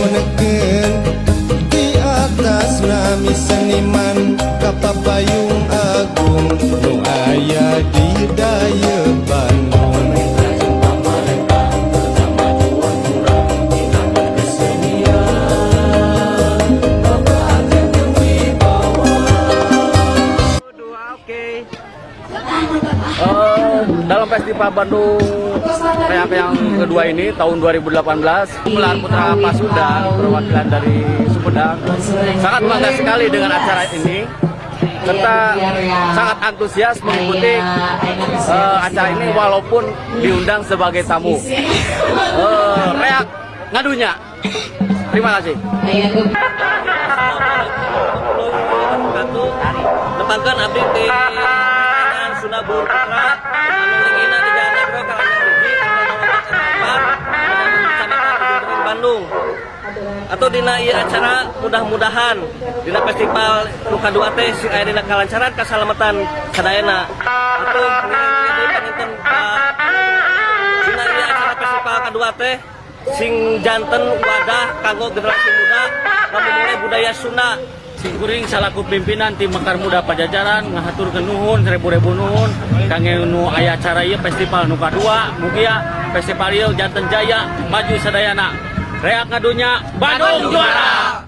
diponekeun di atas nami seniman Kapapayung Agung nu aya di daya Bandung. Dalam Festival Bandung Reak yang kedua ini tahun 2018, Gelar Putra Pasundan perwakilan dari Sumedang sangat bangga sekali dengan acara ini. Kita sangat antusias mengikuti acara ini walaupun diundang sebagai tamu. Reak ngadunya. Terima kasih. Depankan abdi di Sunda Putra ingina di Jalan Negro Karangnya Rugi Kecamatan Bandung atau dina ieu acara mudah-mudahan dina festival nu kadua teh sing aya dina kalancaran kasalamatan sadayana atau panginten dina ieu acara festival kadua teh sing janten wadah kanggo generasi muda memulai budaya Sunda. Singkuring salaku pimpinan tim Mekar Muda Pajajaran ngahaturkeun nuhun seribu-ribu nuhun kangge nu aya acara ieu festival nu kadua mugia festival ieu janten jaya maju sadayana. Reak ngadunya Bandung juara.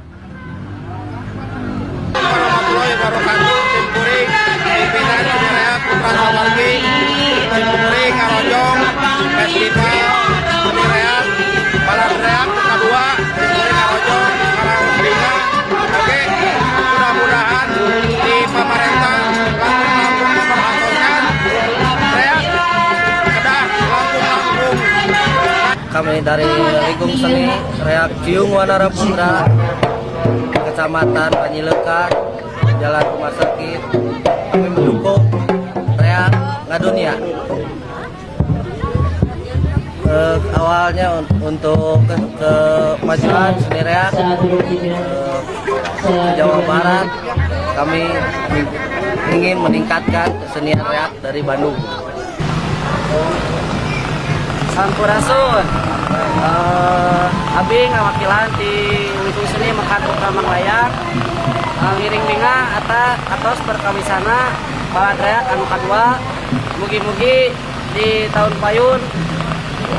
Warahmatullahi wabarakatuh. Singkuring pimpinan Reak Putra Sawargi Singkuring ngarojong festival seni reak balad reak kadua Singkuring ngarojong Karangringa. Oke, mudah-mudahan di pemerintah langsung memperhatikan reak kedah langsung. Kami dari Lingkung Seni Reak Ciung Wanara Putra Kecamatan Panyilekan Jalan Rumah Sakit. Kami mendukung Reak ngadunya. Awalnya untuk kemajuan seni reak Jawa Barat, kami ingin meningkatkan kesenian reak dari Bandung. Sampurasun, abi ngawakilan di Lingkung Seni Mekar Putra Manglayang ngiring minga atas perkamisana balad reak anu kadua. Mugi-mugi di tahun payun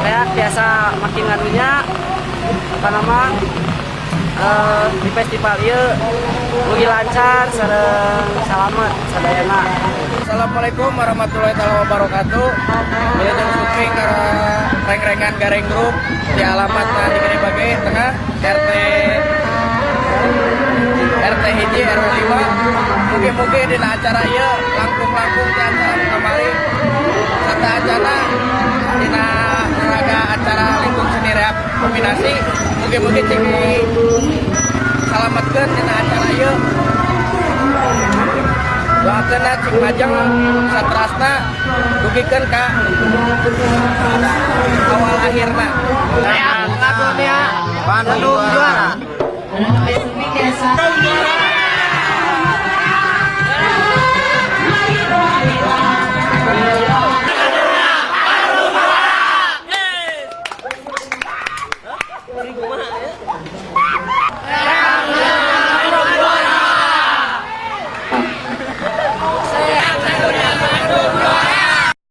reak biasa makin ngadunya di festival ieu mugi lancar sareng salamet sadayana. Assalamualaikum warahmatullahi wabarakatuh. Wilujeng syuting ka reng-rengan Gareng Grup di alamat di Gede Bage Tengah RT hiji RW 5. Mugi-mugi dina acara ieu langkung-langkung di acara kamari serta acara dina raga acara Lingkung Seni Reak kombinasi. Mugi-mugi cing salametkeun dina acara ieu. Doakeun cing majeng saterasna dugikeun ka awal akhirna. Reak ngadunya Bandung juara.